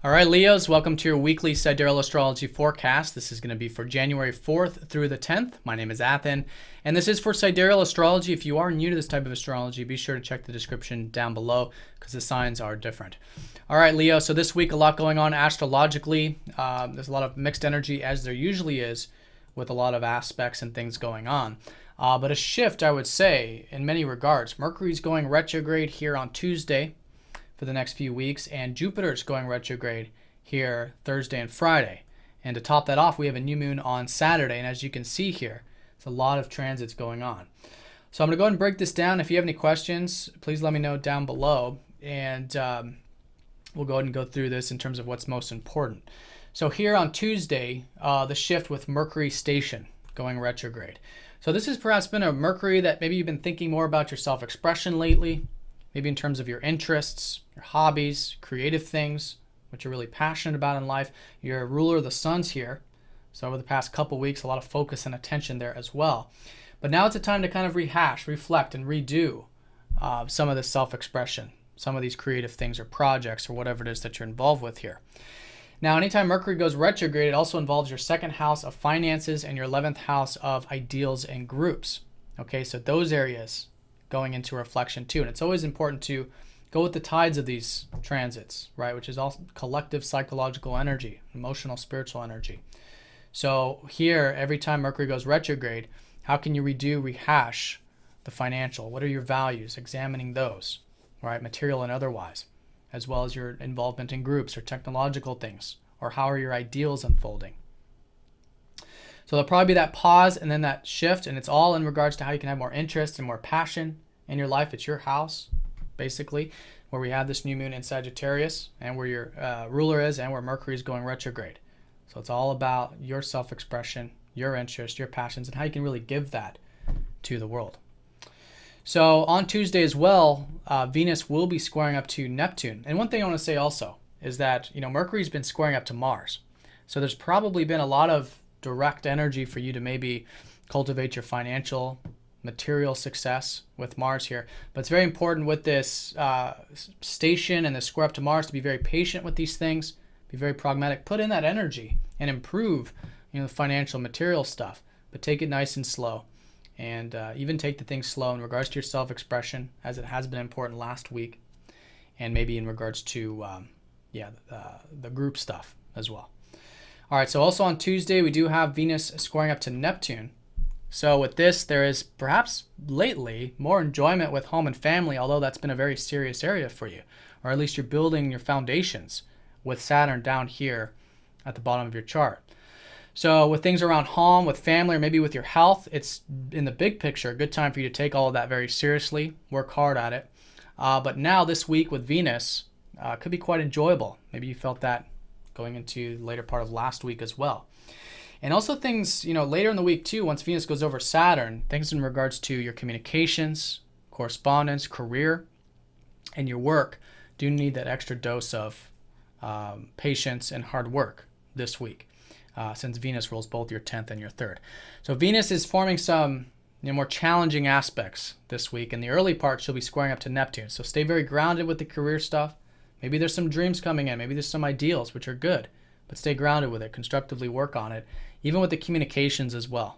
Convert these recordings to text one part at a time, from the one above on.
All right, Leos, welcome to your weekly Sidereal Astrology forecast. This is going to be for January 4th through the 10th. My name is Athen, and this is for Sidereal Astrology. If you are new to this type of astrology, be sure to check the description down below because the signs are different. All right, Leo, so this week a lot going on astrologically. There's a lot of mixed energy, as there usually is, with a lot of aspects and things going on. But a shift, I would say, in many regards. Mercury's going retrograde here on Tuesday for the next few weeks, and Jupiter's going retrograde here Thursday and Friday. And to top that off, we have a new moon on Saturday, and as you can see here, it's a lot of transits going on. So I'm going to go ahead and break this down. If you have any questions, please let me know down below, and we'll go ahead and go through this in terms of what's most important. So here on Tuesday, the shift with Mercury station going retrograde. So this has perhaps been a Mercury that maybe you've been thinking more about your self-expression lately, maybe in terms of your interests, your hobbies, creative things, what you're really passionate about in life. You're a ruler of the suns here. So over the past couple weeks, a lot of focus and attention there as well. But now it's a time to kind of rehash, reflect, and redo some of this self-expression, some of these creative things or projects or whatever it is that you're involved with here. Now, anytime Mercury goes retrograde, it also involves your second house of finances and your 11th house of ideals and groups. Okay, so those areas going into reflection too. And it's always important to go with the tides of these transits, right? Which is all collective psychological energy, emotional, spiritual energy. So here, every time Mercury goes retrograde, how can you rehash the financial? What are your values? Examining those, right? Material and otherwise, as well as your involvement in groups or technological things, or how are your ideals unfolding? So there'll probably be that pause and then that shift, and it's all in regards to how you can have more interest and more passion in your life. It's your house, basically, where we have this new moon in Sagittarius and where your ruler is and where Mercury is going retrograde. So it's all about your self-expression, your interest, your passions, and how you can really give that to the world. So on Tuesday as well, Venus will be squaring up to Neptune. And one thing I want to say also is that, Mercury's been squaring up to Mars. So there's probably been a lot of direct energy for you to maybe cultivate your financial, material success with Mars here. But it's very important with this station and the square up to Mars to be very patient with these things, be very pragmatic, put in that energy and improve, the financial, material stuff, but take it nice and slow. And even take the things slow in regards to your self-expression, as it has been important last week, and maybe in regards to the group stuff as well. All right, so also on Tuesday, we do have Venus squaring up to Neptune. So with this, there is perhaps lately more enjoyment with home and family, although that's been a very serious area for you, or at least you're building your foundations with Saturn down here at the bottom of your chart. So with things around home, with family, or maybe with your health, it's in the big picture a good time for you to take all of that very seriously, work hard at it. But now this week with Venus could be quite enjoyable. Maybe you felt that going into the later part of last week as well. And also things, later in the week too, once Venus goes over Saturn, things in regards to your communications, correspondence, career, and your work do need that extra dose of patience and hard work this week. Since Venus rules both your 10th and your 3rd. So Venus is forming some more challenging aspects this week. In the early part, she'll be squaring up to Neptune. So stay very grounded with the career stuff. Maybe there's some dreams coming in. Maybe there's some ideals, which are good. But stay grounded with it. Constructively work on it. Even with the communications as well,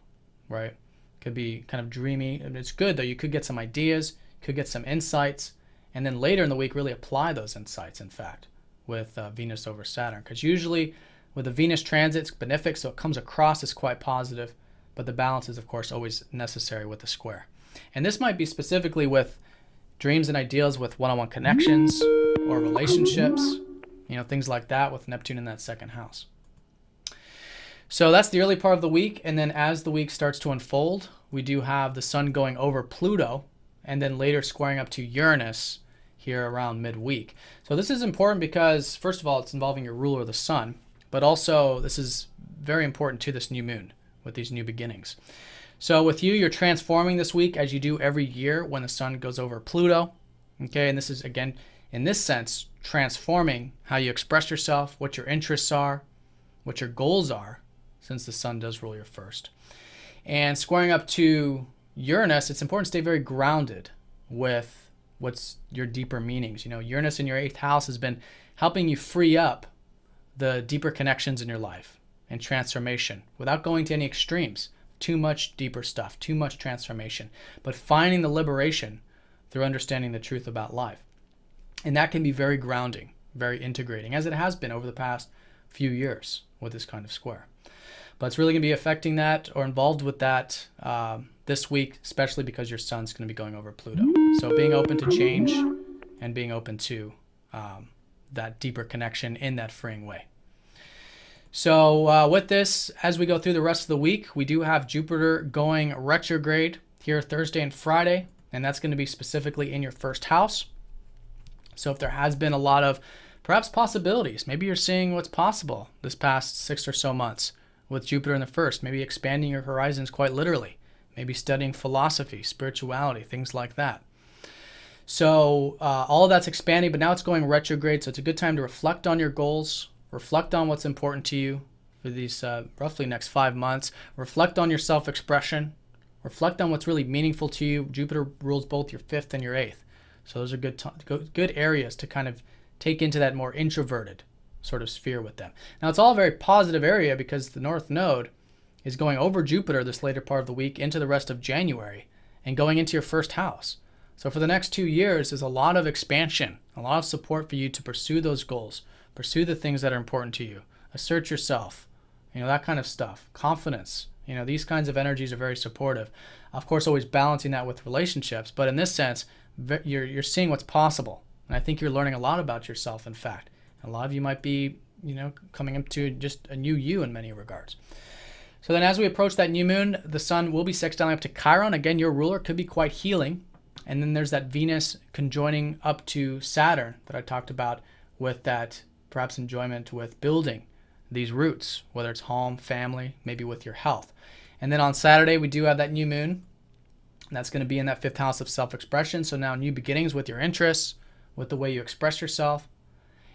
right? Could be kind of dreamy. It's good, though. You could get some ideas. Could get some insights. And then later in the week, really apply those insights, in fact, with Venus over Saturn. Because usually with the Venus transit, it's benefic, so it comes across as quite positive, but the balance is, of course, always necessary with the square. And this might be specifically with dreams and ideals with one-on-one connections or relationships, things like that with Neptune in that second house. So that's the early part of the week, and then as the week starts to unfold, we do have the sun going over Pluto, and then later squaring up to Uranus here around midweek. So this is important because, first of all, it's involving your ruler, the sun, but also this is very important to this new moon with these new beginnings. So with you, you're transforming this week as you do every year when the sun goes over Pluto. Okay, and this is, again, in this sense, transforming how you express yourself, what your interests are, what your goals are, since the sun does rule your first. And squaring up to Uranus, it's important to stay very grounded with what's your deeper meanings. Uranus in your 8th house has been helping you free up the deeper connections in your life and transformation without going to any extremes. Too much deeper stuff, too much transformation, but finding the liberation through understanding the truth about life. And that can be very grounding, very integrating, as it has been over the past few years with this kind of square. But it's really going to be affecting that or involved with that this week, especially because your sun's going to be going over Pluto. So being open to change and being open to that deeper connection in that freeing way. So with this, as we go through the rest of the week, we do have Jupiter going retrograde here Thursday and Friday, and that's going to be specifically in your first house. So if there has been a lot of perhaps possibilities, maybe you're seeing what's possible this past 6 or so months with Jupiter in the first, maybe expanding your horizons quite literally, maybe studying philosophy, spirituality, things like that. So all of that's expanding, but now it's going retrograde, so it's a good time to reflect on your goals, reflect on what's important to you for these roughly next 5 months, reflect on your self-expression, reflect on what's really meaningful to you. Jupiter rules both your 5th and your 8th. So those are good areas to kind of take into that more introverted sort of sphere with them. Now it's all a very positive area because the North Node is going over Jupiter this later part of the week into the rest of January and going into your first house. So for the next 2 years, there's a lot of expansion, a lot of support for you to pursue those goals, pursue the things that are important to you, assert yourself, that kind of stuff, confidence. These kinds of energies are very supportive. Of course, always balancing that with relationships, but in this sense, you're seeing what's possible. And I think you're learning a lot about yourself, in fact. A lot of you might be, coming up to just a new you in many regards. So then as we approach that new moon, the sun will be sextiling up to Chiron. Again, your ruler could be quite healing. And then there's that Venus conjoining up to Saturn that I talked about with that perhaps enjoyment with building these roots, whether it's home, family, maybe with your health. And then on Saturday, we do have that new moon. And that's going to be in that 5th house of self-expression. So now new beginnings with your interests, with the way you express yourself.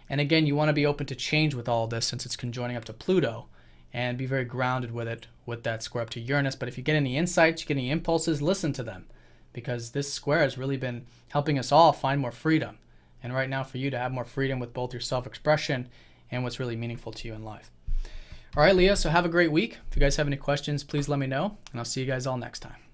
And again, you want to be open to change with all of this since it's conjoining up to Pluto and be very grounded with it, with that square up to Uranus. But if you get any insights, you get any impulses, listen to them because this square has really been helping us all find more freedom. And right now for you to have more freedom with both your self-expression and what's really meaningful to you in life. All right, Leo, so have a great week. If you guys have any questions, please let me know, and I'll see you guys all next time.